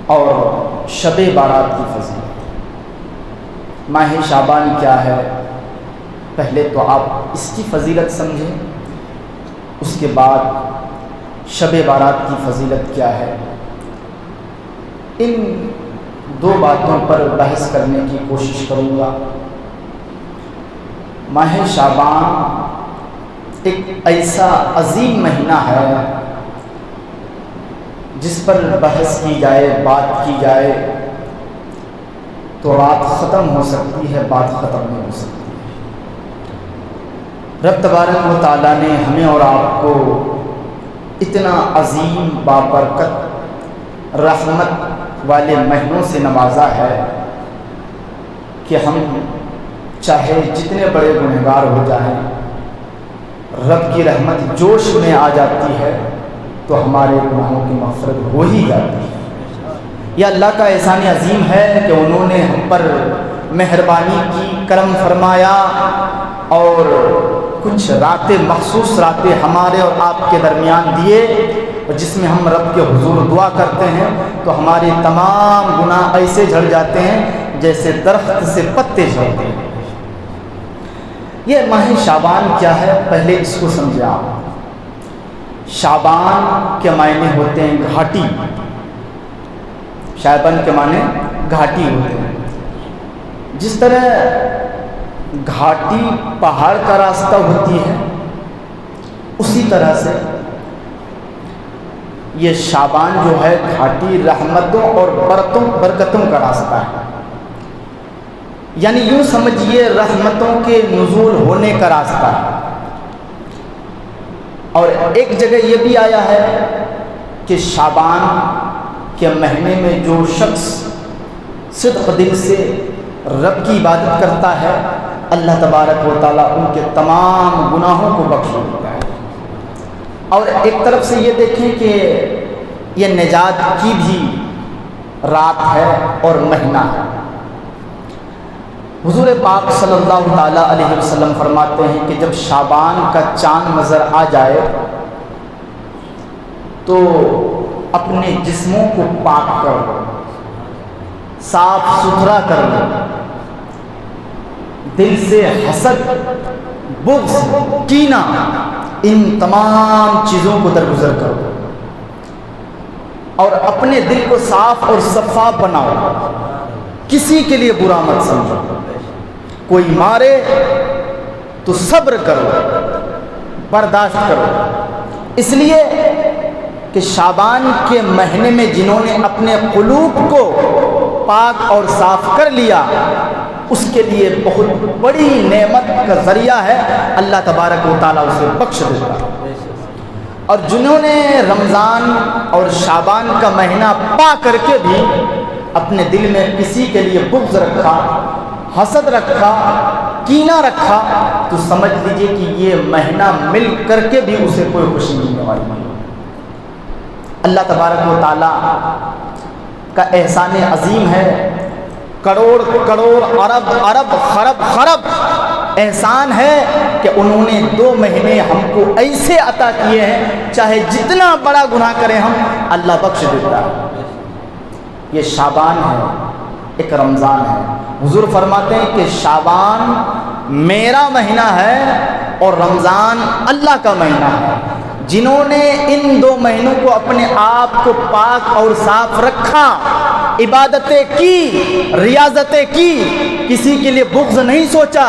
اور شب بارات کی فضیلت۔ ماہ شعبان کیا ہے، پہلے تو آپ اس کی فضیلت سمجھیں، اس کے بعد شب بارات کی فضیلت کیا ہے۔ ان دو باتوں پر بحث کرنے کی کوشش کروں گا۔ ماہ شعبان ایک ایسا عظیم مہینہ ہے جس پر بحث کی جائے، بات کی جائے تو رات ختم ہو سکتی ہے، بات ختم نہیں ہو سکتی۔ رب تبارک و تعالیٰ نے ہمیں اور آپ کو اتنا عظیم بابرکت رحمت والے مہینوں سے نوازا ہے کہ ہم چاہے جتنے بڑے گنہگار ہو جائیں، رب کی رحمت جوش میں آ جاتی ہے تو ہمارے گناہوں کی مغفرت ہو ہی جاتی ہے۔ یہ اللہ کا احسان عظیم ہے کہ انہوں نے ہم پر مہربانی کی، کرم فرمایا اور کچھ راتیں، مخصوص راتیں ہمارے اور آپ کے درمیان دیے، اور جس میں ہم رب کے حضور دعا کرتے ہیں تو ہمارے تمام گناہ ایسے جھڑ جاتے ہیں جیسے درخت سے پتے جھڑتے ہیں۔ یہ ماہ شعبان کیا ہے، پہلے اس کو سمجھیں آپ۔ شعبان کے معنی ہوتے ہیں گھاٹی، شعبان کے معنی گھاٹی ہوتے ہیں۔ جس طرح گھاٹی پہاڑ کا راستہ ہوتی ہے، اسی طرح سے یہ شعبان جو ہے گھاٹی رحمتوں اور برکتوں کا راستہ ہے۔ یعنی یوں سمجھیے رحمتوں کے نزول ہونے کا راستہ ہے۔ اور ایک جگہ یہ بھی آیا ہے کہ شعبان کے مہینے میں جو شخص صدق دل سے رب کی عبادت کرتا ہے، اللہ تبارک و تعالیٰ ان کے تمام گناہوں کو بخش دیتا ہے۔ اور ایک طرف سے یہ دیکھیں کہ یہ نجات کی بھی رات ہے اور مہینہ ہے۔ حضور پاک صلی اللہ تعالیٰ علیہ وسلم فرماتے ہیں کہ جب شعبان کا چاند نظر آ جائے تو اپنے جسموں کو پاک کر لو، صاف ستھرا کر لو، دل سے حسد، بغض، کینہ، ان تمام چیزوں کو درگزر کرو اور اپنے دل کو صاف اور شفاف بناؤ۔ کسی کے لیے برا مت سمجھو، کوئی مارے تو صبر کرو، برداشت کرو، اس لیے کہ شعبان کے مہینے میں جنہوں نے اپنے قلوب کو پاک اور صاف کر لیا، اس کے لیے بہت بڑی نعمت کا ذریعہ ہے، اللہ تبارک و تعالیٰ اسے بخش دیتا ہے۔ اور جنہوں نے رمضان اور شعبان کا مہینہ پا کر کے بھی اپنے دل میں کسی کے لیے بغض رکھا، حسد رکھا، کینہ رکھا، تو سمجھ لیجئے کہ یہ مہینہ مل کر کے بھی اسے کوئی خوشی ملنے والی نہیں۔ اللہ تبارک و تعالیٰ کا احسان عظیم ہے، کروڑ کروڑ ارب ارب خرب خرب احسان ہے کہ انہوں نے 2 مہینے ہم کو ایسے عطا کیے ہیں، چاہے جتنا بڑا گناہ کریں ہم، اللہ بخش دیتا ہے۔ یہ شعبان ہے، ایک رمضان ہے۔ حضور فرماتے ہیں کہ شعبان میرا مہینہ ہے اور رمضان اللہ کا مہینہ ہے۔ جنہوں نے ان 2 مہینوں کو اپنے آپ کو پاک اور صاف رکھا، عبادتیں کی، ریاضتیں کی، کسی کے لیے بغض نہیں سوچا،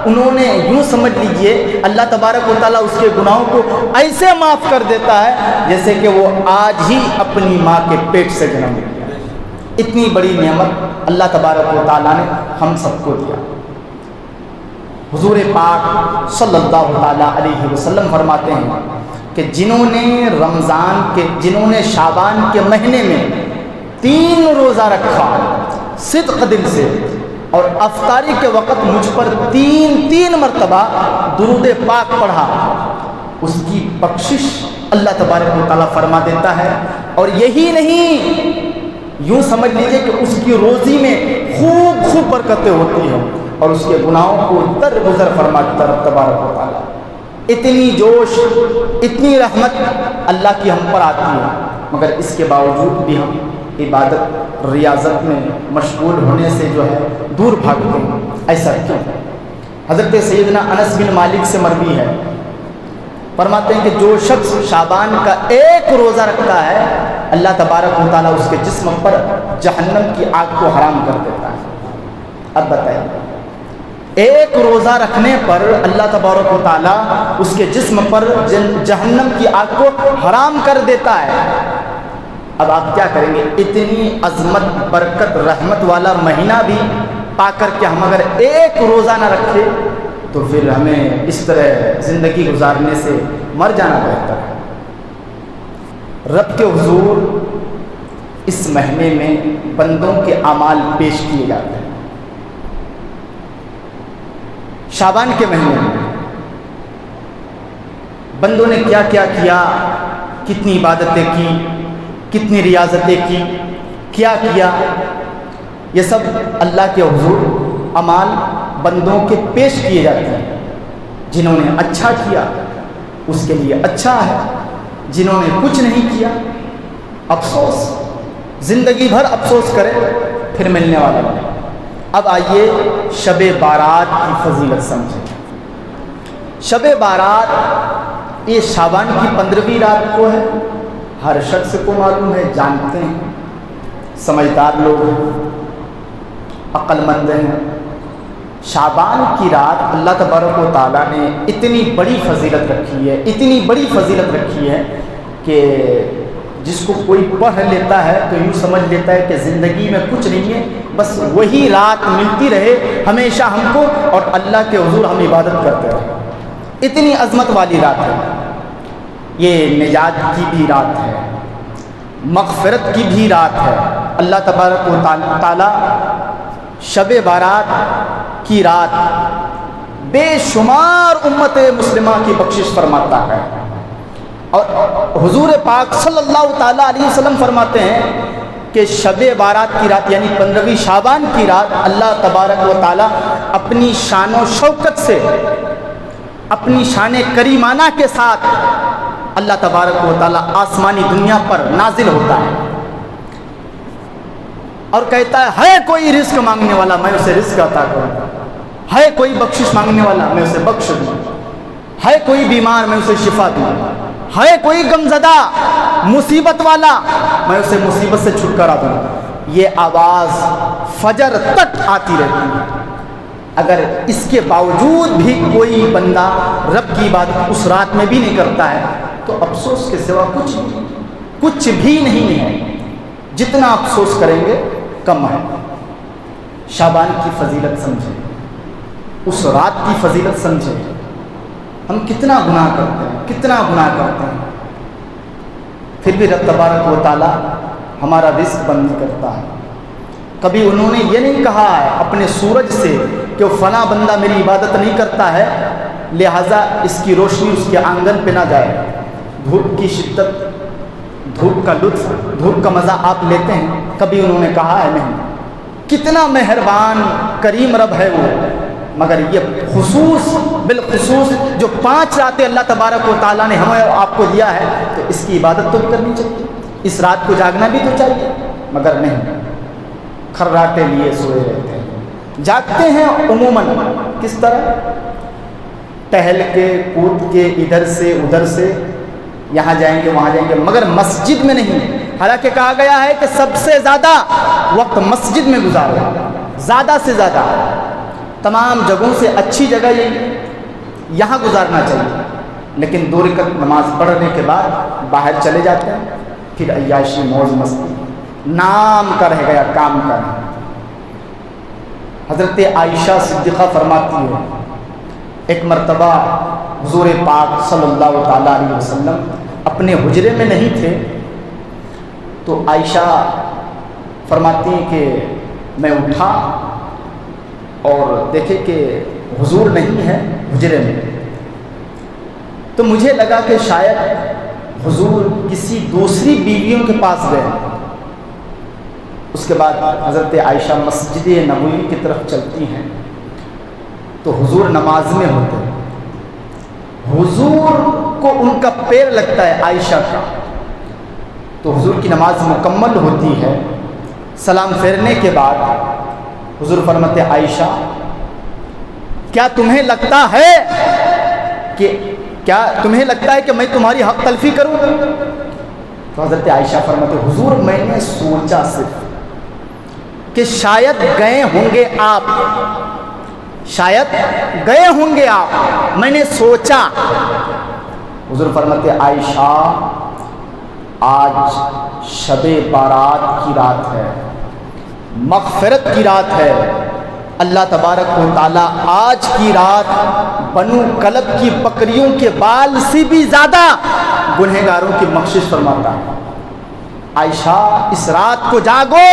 انہوں نے یوں سمجھ لیجئے اللہ تبارک و تعالیٰ اس کے گناہوں کو ایسے معاف کر دیتا ہے جیسے کہ وہ آج ہی اپنی ماں کے پیٹ سے جنم لیا۔ اتنی بڑی نعمت اللہ تبارک و تعالیٰ نے ہم سب کو دیا۔ حضور پاک صلی اللہ تعالیٰ علیہ وسلم فرماتے ہیں کہ جنہوں نے شعبان کے مہینے میں 3 روزہ رکھا صدق دل سے، اور افطاری کے وقت مجھ پر 3 مرتبہ درود پاک پڑھا، اس کی بخشش اللہ تبارک و تعالیٰ فرما دیتا ہے۔ اور یہی نہیں، یوں سمجھ لیجئے کہ اس کی روزی میں خوب برکتیں ہوتی ہیں اور اس کے گناہوں کو درگزر فرما دیتا ہے تبارک و تعالیٰ۔ اتنی جوش، اتنی رحمت اللہ کی ہم پر آتی ہے، مگر اس کے باوجود بھی ہم عبادت ریاضت میں مشغول ہونے سے جو ہے دور بھاگتے ہیں؟ ایسا کیوں؟ حضرت سیدنا انس بن مالک سے مروی ہے، فرماتے ہیں کہ جو شخص شعبان کا ایک روزہ رکھتا ہے اللہ تبارک و تعالیٰ اس کے جسم پر جہنم کی آگ کو حرام کر دیتا ہے۔ اب بتائیے، ایک روزہ رکھنے پر اللہ تبارک و تعالیٰ اس کے جسم پر جہنم کی آگ کو حرام کر دیتا ہے۔ اب آپ کیا کریں گے؟ اتنی عظمت، برکت، رحمت والا مہینہ بھی پا کر کے ہم اگر ایک روزہ نہ رکھے تو پھر ہمیں اس طرح زندگی گزارنے سے مر جانا بہتر ہے۔ رب کے حضور اس مہینے میں بندوں کے اعمال پیش کیے جاتے ہیں۔ شعبان کے مہینے میں بندوں نے کیا کیا کیا، کتنی عبادتیں کی، کتنی ریاضتیں کی، کیا کیا، یہ سب اللہ کے حضور اعمال بندوں کے پیش کیے جاتے ہیں۔ جنہوں نے اچھا کیا اس کے لیے اچھا ہے، جنہوں نے کچھ نہیں کیا افسوس، زندگی بھر افسوس کرے پھر ملنے والا نہیں۔ اب آئیے شب بارات کی فضیلت سمجھیں۔ شب بارات یہ شعبان کی 15ویں رات کو ہے، ہر شخص کو معلوم ہے، جانتے ہیں، سمجھدار لوگ ہیں، عقل مند ہیں۔ شعبان کی رات اللہ تبارک و تعالیٰ نے اتنی بڑی فضیلت رکھی ہے، اتنی بڑی فضیلت رکھی ہے کہ جس کو کوئی پڑھ لیتا ہے تو یوں سمجھ لیتا ہے کہ زندگی میں کچھ نہیں ہے، بس وہی رات ملتی رہے ہمیشہ ہم کو اور اللہ کے حضور ہم عبادت کرتے رہے۔ اتنی عظمت والی رات ہے یہ، نجات کی بھی رات ہے، مغفرت کی بھی رات ہے۔ اللہ تبارک و تعالیٰ شب بارات کی رات بے شمار امت مسلمہ کی بخشش فرماتا ہے، اور حضور پاک صلی اللہ تعالیٰ علیہ وسلم فرماتے ہیں کہ شب بارات کی رات یعنی 15ویں شعبان کی رات اللہ تبارک و تعالیٰ اپنی شان و شوکت سے، اپنی شان کریمانہ کے ساتھ اللہ تبارک و تعالیٰ آسمانی دنیا پر نازل ہوتا ہے اور کہتا ہے کوئی رزق مانگنے والا میں اسے رزق عطا کروں، ہے کوئی بخشش مانگنے والا میں اسے بخش دوں، ہے کوئی بیمار میں اسے شفا دوں، ہے کوئی غمزدہ مصیبت والا میں اسے مصیبت سے چھٹکارا دوں۔ یہ آواز فجر تک آتی رہتی ہے۔ اگر اس کے باوجود بھی کوئی بندہ رب کی عبادت اس رات میں بھی نہیں کرتا ہے تو افسوس کے سوا کچھ بھی نہیں ہے، جتنا افسوس کریں گے کم ہے۔ شعبان کی فضیلت سمجھیں، اس رات کی فضیلت سمجھیں۔ ہم کتنا گناہ کرتے ہیں، کتنا گناہ کرتے ہیں، پھر بھی رب تبارک و تعالیٰ ہمارا رزق بند کرتا ہے۔ کبھی انہوں نے یہ نہیں کہا ہے اپنے سورج سے کہ وہ فلاں بندہ میری عبادت نہیں کرتا ہے لہٰذا اس کی روشنی اس کے آنگن پہ نہ جائے۔ دھوپ کی شدت، دھوپ کا لطف، دھوپ کا مزہ آپ لیتے ہیں، کبھی انہوں نے کہا ہے نہیں۔ کتنا مہربان کریم رب ہے وہ، مگر یہ خصوص بالخصوص جو 5 راتیں اللہ تبارک و تعالیٰ نے ہمیں آپ کو دیا ہے تو اس کی عبادت تو بھی کرنی چاہیے، اس رات کو جاگنا بھی تو چاہیے، مگر نہیں، کھراٹے لیے سوئے رہتے ہیں۔ جاگتے ہیں عموماً کس طرح؟ ٹہل کے، کود کے، ادھر سے ادھر سے، یہاں جائیں گے وہاں جائیں گے، مگر مسجد میں نہیں۔ حالانکہ کہا گیا ہے کہ سب سے زیادہ وقت مسجد میں گزارو، زیادہ سے زیادہ، تمام جگہوں سے اچھی جگہ یہاں گزارنا چاہیے۔ لیکن 2 رکعت نماز پڑھنے کے بعد باہر چلے جاتے ہیں، پھر عیاشی موج مستی، نام کا رہ گیا کام کا نہیں۔ حضرت عائشہ صدیقہ فرماتی ہے ایک مرتبہ حضور پاک صلی اللہ تعالیٰ علیہ وسلم اپنے حجرے میں نہیں تھے تو عائشہ فرماتی ہیں کہ میں اٹھا اور دیکھے کہ حضور نہیں ہے حجرے میں، تو مجھے لگا کہ شاید حضور کسی دوسری بیویوں کے پاس گئے۔ اس کے بعد حضرت عائشہ مسجد نبوی کی طرف چلتی ہیں تو حضور نماز میں ہوتے ہیں، حضور کو ان کا پیر لگتا ہے عائشہ کا، تو حضور کی نماز مکمل ہوتی ہے. سلام پھیرنے کے بعد حضور فرماتے عائشہ کیا تمہیں لگتا ہے کہ میں تمہاری حق تلفی کروں؟ تو حضرت عائشہ فرماتے حضور میں نے سوچا صرف کہ شاید گئے ہوں گے آپ، میں نے سوچا. حضور فرماتے عائشہ آج شب بارات کی رات ہے، مغفرت کی رات ہے. اللہ تبارک و تعالیٰ آج کی رات بنو کلب کی بکریوں کے بال سے بھی زیادہ گنہگاروں کی بخشش فرماتا ہے. عائشہ اس رات کو جاگو،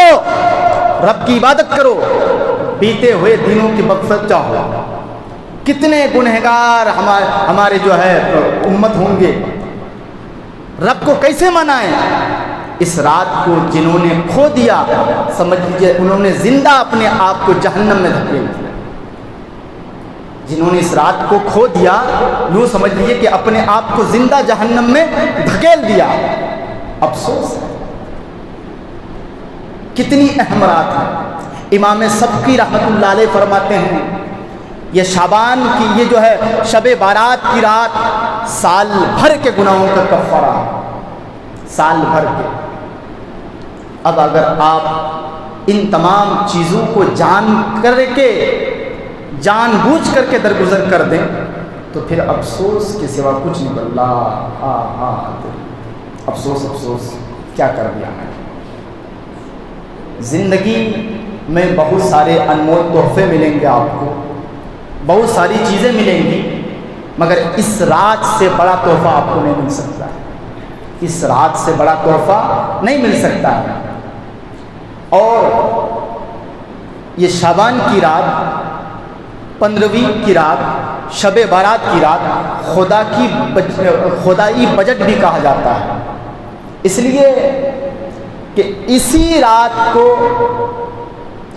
رب کی عبادت کرو، بیتے ہوئے دنوں کی مغفرت چاہو. کتنے گنہگار ہمارے جو ہے امت ہوں گے، رب کو کیسے منائیں؟ اس رات کو جنہوں نے کھو دیا سمجھ لیجیے انہوں نے زندہ اپنے آپ کو جہنم میں دھکیل دیا. جنہوں نے اس رات کو کھو دیا یوں سمجھ لیجیے کہ اپنے آپ کو زندہ جہنم میں دھکیل دیا. افسوس ہے. کتنی اہم رات ہے. امام سبکی رحمت اللہ علیہ فرماتے ہیں یہ شعبان کی یہ جو ہے شب بارات کی رات سال بھر کے گناہوں کا کفارہ، سال بھر کے. اب اگر آپ ان تمام چیزوں کو جان بوجھ کر کے درگزر کر دیں تو پھر افسوس کے سوا کچھ نہیں. اللہ افسوس کیا کر دیا ہے. زندگی میں بہت سارے انمول تحفے ملیں گے آپ کو، بہت ساری چیزیں ملیں گی، مگر اس رات سے بڑا تحفہ آپ کو نہیں مل سکتا ہے. اس رات سے بڑا تحفہ نہیں مل سکتا ہے. اور یہ شعبان کی رات، 15ویں کی رات، شب بارات کی رات خدائی بجٹ بھی کہا جاتا ہے، اس لیے کہ اسی رات کو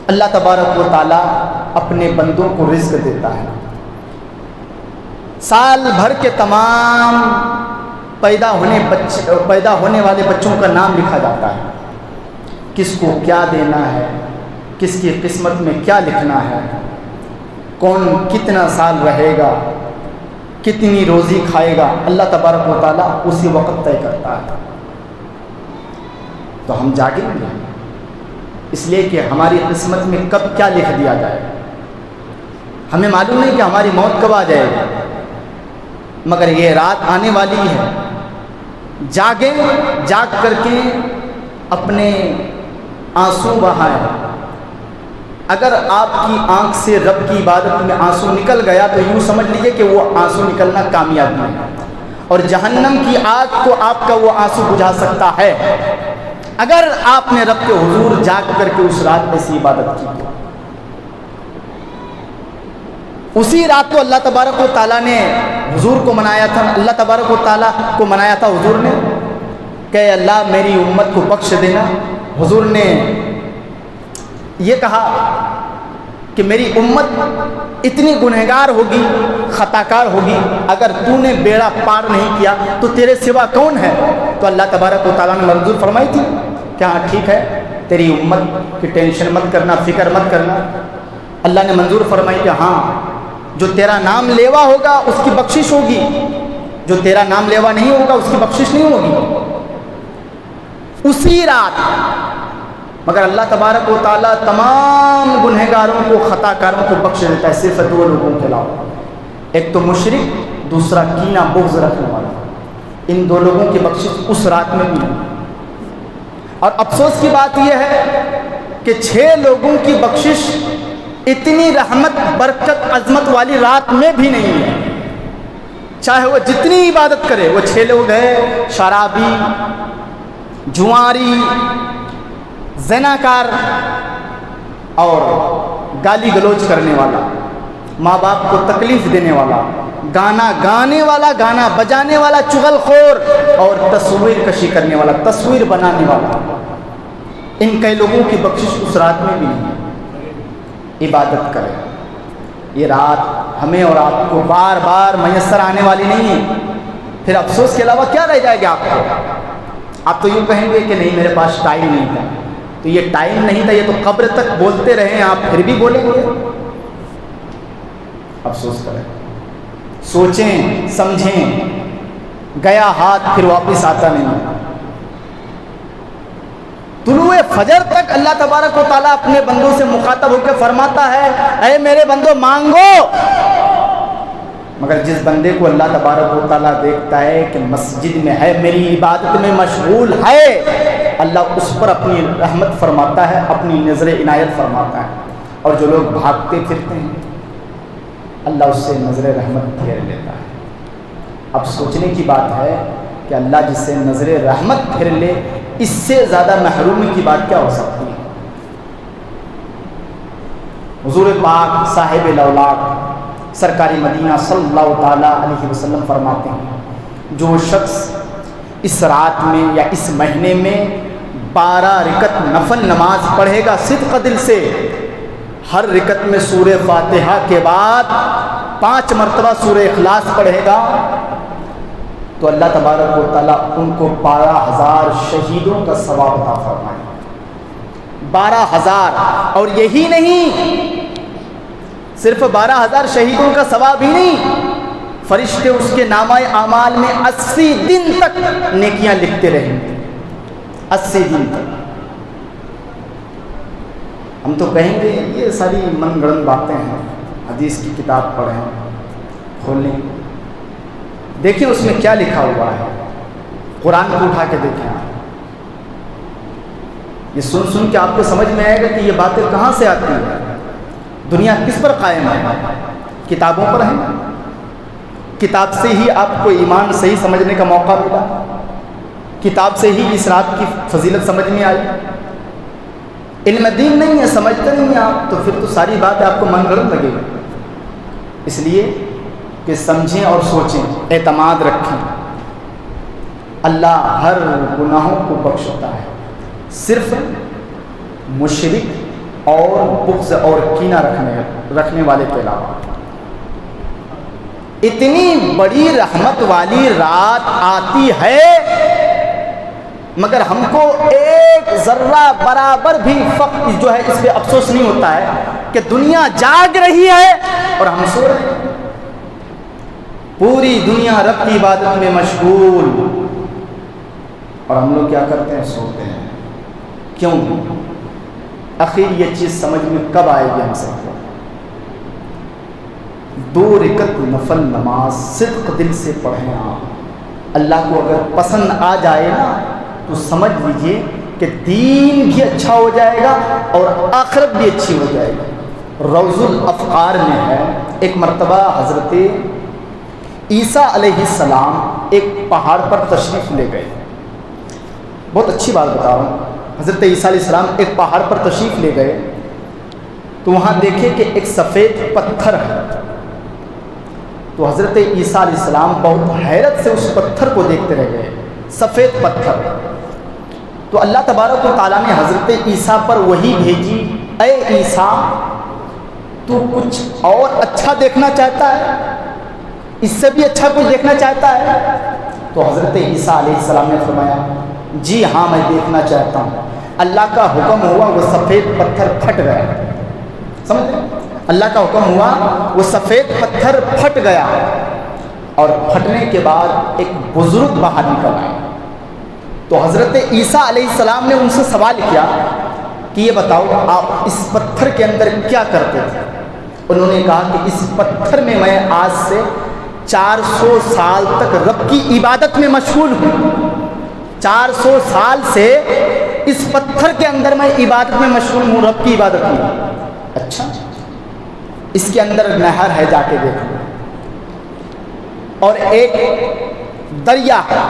اللہ تبارک و تعالیٰ اپنے بندوں کو رزق دیتا ہے. سال بھر کے تمام پیدا ہونے والے بچوں کا نام لکھا جاتا ہے، کس کو کیا دینا ہے، کس کی قسمت میں کیا لکھنا ہے، کون کتنا سال رہے گا، کتنی روزی کھائے گا. اللہ تبارک و تعالیٰ اسی وقت طے کرتا ہے. تو ہم جاگیں گے اس لیے کہ ہماری قسمت میں کب کیا لکھ دیا جائے. ہمیں معلوم نہیں کہ ہماری موت کب آ جائے گی، مگر یہ رات آنے والی ہے. جاگیں، جاگ کر کے اپنے آنسو بہائیں. اگر آپ کی آنکھ سے رب کی عبادت میں آنسو نکل گیا تو یوں سمجھ لیجئے کہ وہ آنسو نکلنا کامیابی ہے، اور جہنم کی آگ کو آپ کا وہ آنسو بجھا سکتا ہے اگر آپ نے رب کے حضور جاگ کر کے اس رات میں سی عبادت کی. اسی رات کو اللہ تبارک و تعالیٰ نے حضور کو منایا تھا، اللہ تبارک و تعالیٰ کو منایا تھا حضور نے کہ اللہ میری امت کو بخش دینا. حضور نے یہ کہا کہ میری امت اتنی گنہگار ہوگی، خطاکار ہوگی، اگر تو نے بیڑا پار نہیں کیا تو تیرے سوا کون ہے؟ تو اللہ تبارک و تعالیٰ نے منظور فرمائی تھی کہ ہاں ٹھیک ہے، تیری امت کی ٹینشن مت کرنا، فکر مت کرنا. اللہ نے منظور فرمائی کہ ہاں جو تیرا نام لیوا ہوگا اس کی بخشش ہوگی، جو تیرا نام لیوا نہیں ہوگا اس کی بخشش نہیں ہوگی. اسی رات مگر اللہ تبارک و تعالیٰ تمام گنہگاروں کو، خطاکاروں کو بخش دیتا ہے صرف 2 لوگوں کے علاوہ، ایک تو مشرک، دوسرا کینہ بغض رکھنے والا. ان 2 لوگوں کی بخشش اس رات میں بھی نہیں. اور افسوس کی بات یہ ہے کہ 6 لوگوں کی بخشش اتنی رحمت، برکت، عظمت والی رات میں بھی نہیں ہے. چاہے وہ جتنی عبادت کرے. وہ 6 لوگ ہیں: شرابی، جواری، زناکار اور گالی گلوچ کرنے والا، ماں باپ کو تکلیف دینے والا، گانا گانے والا، گانا بجانے والا، چغل خور اور تصویر کشی کرنے والا، تصویر بنانے والا. ان کئی لوگوں کی بخشش اس رات میں بھی نہیں. عبادت کریں. یہ رات ہمیں اور آپ کو بار بار میسر آنے والی نہیں ہے. پھر افسوس کے علاوہ کیا رہ جائے گا آپ کو؟ آپ تو یوں کہیں گے کہ نہیں میرے پاس ٹائم نہیں تھا، تو یہ ٹائم نہیں تھا، یہ تو قبر تک بولتے رہے آپ پھر بھی بولیں گے؟ افسوس کریں، سوچیں سمجھیں، گیا ہاتھ پھر واپس آتا نہیں۔ طلوع فجر تک اللہ تبارک و تعالیٰ اپنے بندوں سے مخاطب ہو کے فرماتا ہے اے میرے بندو مانگو، مگر جس بندے کو اللہ تبارک و تعالیٰ دیکھتا ہے کہ مسجد میں ہے، میری عبادت میں مشغول ہے، اللہ اس پر اپنی رحمت فرماتا ہے، اپنی نظر عنایت فرماتا ہے، اور جو لوگ بھاگتے پھرتے ہیں اللہ اس سے نظر رحمت پھیر لیتا ہے۔ اب سوچنے کی بات ہے کہ اللہ جس سے نظر رحمت پھیر لے، اس سے زیادہ محرومی کی بات کیا ہو سکتی ہے؟ حضور پاک صاحب الاولاق سرکاری مدینہ صلی اللہ تعالیٰ علیہ وسلم فرماتے ہیں جو شخص اس رات میں یا اس مہینے میں 12 رکعت نفل نماز پڑھے گا صدق دل سے، ہر رکعت میں سورہ فاتحہ کے بعد 5 مرتبہ سورہ اخلاص پڑھے گا، تو اللہ تبارک و تعالیٰ ان کو 12,000 شہیدوں کا ثواب عطا فرمائے۔ 12,000، اور یہی نہیں، صرف 12,000 شہیدوں کا ثواب ہی نہیں، فرشتے اس کے نامہ اعمال میں 80 دن تک نیکیاں لکھتے رہیں گے، 80 دن تک۔ ہم تو کہیں گے یہ ساری من گڑن باتیں ہیں، حدیث کی کتاب پڑھیں، کھولیں، دیکھیں اس میں کیا لکھا ہوا ہے، قرآن کو اٹھا کے دیکھیں۔ یہ سن کے آپ کو سمجھ میں آئے گا کہ یہ باتیں کہاں سے آتی ہیں، دنیا کس پر قائم ہے؟ کتابوں پر ہے، کتاب سے ہی آپ کو ایمان صحیح سمجھنے کا موقع ملا، کتاب سے ہی اس رات کی فضیلت سمجھ میں آئی۔ علم دین نہیں ہے، سمجھتے نہیں ہیں آپ، تو پھر تو ساری باتیں آپ کو من گڑت لگے گی۔ اس لیے کہ سمجھیں اور سوچیں، اعتماد رکھیں، اللہ ہر گناہوں کو بخشتا ہے، صرف مشرک اور بغض اور کینہ رکھنے والے کے علاوہ۔ اتنی بڑی رحمت والی رات آتی ہے مگر ہم کو ایک ذرہ برابر بھی فخر جو ہے اس پہ افسوس نہیں ہوتا ہے کہ دنیا جاگ رہی ہے اور ہم سو رہے ہیں۔ پوری دنیا رب کی عبادت میں مشغول، اور ہم لوگ کیا کرتے ہیں؟ سوتے ہیں۔ کیوں؟ آخر یہ چیز سمجھ میں کب آئے گی ہم سب کو؟ 2 رکعت نفل نماز صدق دل سے پڑھیں آپ، اللہ کو اگر پسند آ جائے نا تو سمجھ لیجئے کہ دین بھی اچھا ہو جائے گا اور آخرت بھی اچھی ہو جائے گی۔ روض الافقار میں ہے، ایک مرتبہ حضرت عیسیٰ علیہ السلام ایک پہاڑ پر تشریف لے گئے۔ بہت اچھی بات بتا رہا ہوں، حضرت عیسیٰ علیہ السلام ایک پہاڑ پر تشریف لے گئے تو وہاں دیکھے کہ ایک سفید پتھر ہے، تو حضرت عیسیٰ علیہ السلام بہت حیرت سے اس پتھر کو دیکھتے رہ گئے، سفید پتھر۔ تو اللہ تبارک و تعالیٰ نے حضرت عیسیٰ پر وحی بھیجی، اے عیسیٰ تو کچھ اور اچھا دیکھنا چاہتا ہے، اس سے بھی اچھا کچھ دیکھنا چاہتا ہے؟ تو حضرت عیسیٰ علیہ السلام نے فرمایا جی ہاں میں دیکھنا چاہتا ہوں۔ اللہ کا حکم ہوا، وہ سفید پتھر پھٹ گیا، سمجھے؟ اللہ کا حکم ہوا، وہ سفید پتھر پھٹ گیا، اور پھٹنے کے بعد ایک بزرگ باہر نکل آئے۔ تو حضرت عیسیٰ علیہ السلام نے ان سے سوال کیا کہ یہ بتاؤ آپ اس پتھر کے اندر کیا کرتے تھے؟ انہوں نے کہا کہ اس پتھر میں میں آج سے 400 سال تک رب کی عبادت میں مشغول ہوں، 400 سال سے اس پتھر کے اندر میں عبادت میں مشغول ہوں، رب کی عبادت میں۔ اچھا، اس کے اندر نہر ہے، جا کے دیکھو، اور ایک دریا ہے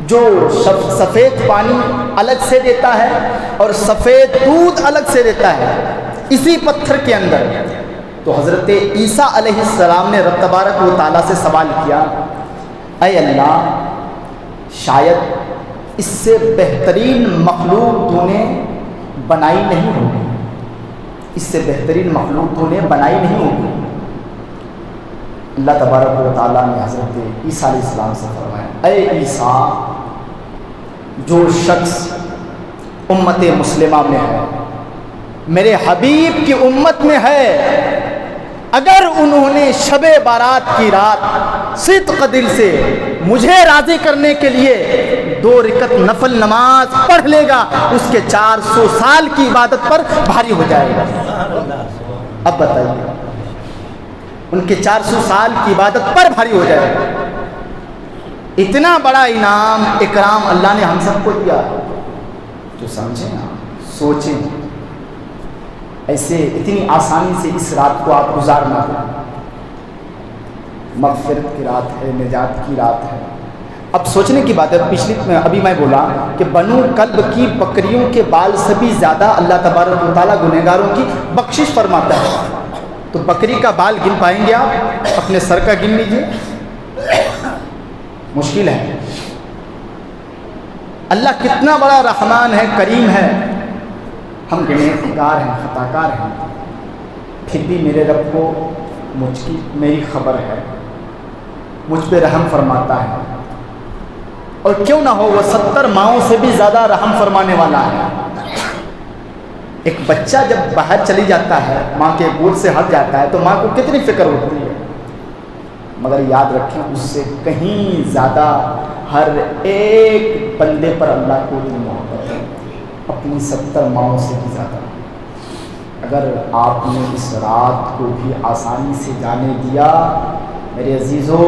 جو سفید پانی الگ سے دیتا ہے اور سفید دودھ الگ سے دیتا ہے اسی پتھر کے اندر۔ تو حضرت عیسیٰ علیہ السلام نے رب تبارک و تعالیٰ سے سوال کیا، اے اللہ شاید اس سے بہترین مخلوق تو نے بنائی نہیں ہوگی، اس سے بہترین مخلوق تو نے بنائی نہیں ہوگی۔ اللہ تبارک و تعالیٰ نے حضرت عیسیٰ علیہ السلام سے فرمایا، اے عیسیٰ جو شخص امت مسلمہ میں ہے، میرے حبیب کی امت میں ہے، اگر انہوں نے شب بارات کی رات صدق دل سے مجھے راضی کرنے کے لیے 2 رکعت نفل نماز پڑھ لے گا، اس کے 400 سال کی عبادت پر بھاری ہو جائے گا۔ اب بتائیے، ان کے 400 سال کی عبادت پر بھاری ہو جائے گا۔ اتنا بڑا انعام اکرام اللہ نے ہم سب کو دیا، تو سمجھیں نا، سوچیں، ایسے اتنی آسانی سے اس رات کو آپ گزار نہ دیں۔ مغفرت کی رات ہے، نجات کی رات ہے۔ اب سوچنے کی بات ہے، ابھی میں بولا کہ بنو کلب کی بکریوں کے بال سے بھی زیادہ اللہ تبارک و تعالیٰ گنہگاروں کی بخشش فرماتا ہے، تو بکری کا بال گن پائیں گے آپ؟ اپنے سر کا گن لیجیے، مشکل ہے۔ اللہ کتنا بڑا رحمان ہے، کریم ہے، ہم گنہگار ہیں، خطا کار ہیں، پھر بھی میرے رب کو میری خبر ہے، مجھ پہ رحم فرماتا ہے۔ اور کیوں نہ ہو، وہ 70 ماؤں سے بھی زیادہ رحم فرمانے والا ہے۔ ایک بچہ جب باہر چلی جاتا ہے، ماں کے گود سے ہٹ جاتا ہے، تو ماں کو کتنی فکر ہوتی ہے، مگر یاد رکھیں اس سے کہیں زیادہ ہر ایک بندے پر اللہ کو اتنی محبت ہے، اپنی 70 ماؤں سے بھی زیادہ۔ اگر آپ نے اس رات کو بھی آسانی سے جانے دیا میرے عزیزوں،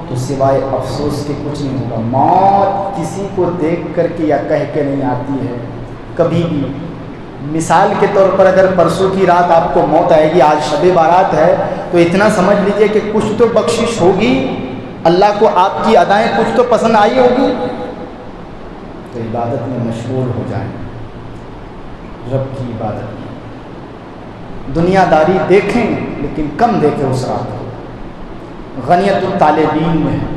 تو سوائے افسوس کے کچھ نہیں ہوگا۔ موت کسی کو دیکھ کر کے یا کہہ کے نہیں آتی ہے کبھی بھی۔ مثال کے طور پر اگر پرسوں کی رات آپ کو موت آئے گی، آج شب بارات ہے، تو اتنا سمجھ لیجئے کہ کچھ تو بخشش ہوگی، اللہ کو آپ کی ادائیں کچھ تو پسند آئی ہوگی، تو عبادت میں مشغول ہو جائیں، رب کی عبادت میں۔ دنیا داری دیکھیں لیکن کم دیکھیں اس رات کو۔ غنیت الطالبین میں ہے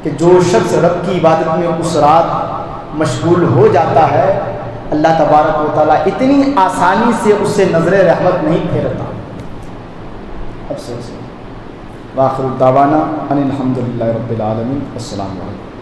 کہ جو شخص رب کی عبادت میں اس رات مشغول ہو جاتا ہے، اللہ تبارک و تعالیٰ اتنی آسانی سے اس سے نظر رحمت نہیں پھیرتا۔ اب سوچیں۔ وآخر دعوانا ان الحمد للہ رب العالمین۔ السلام علیکم۔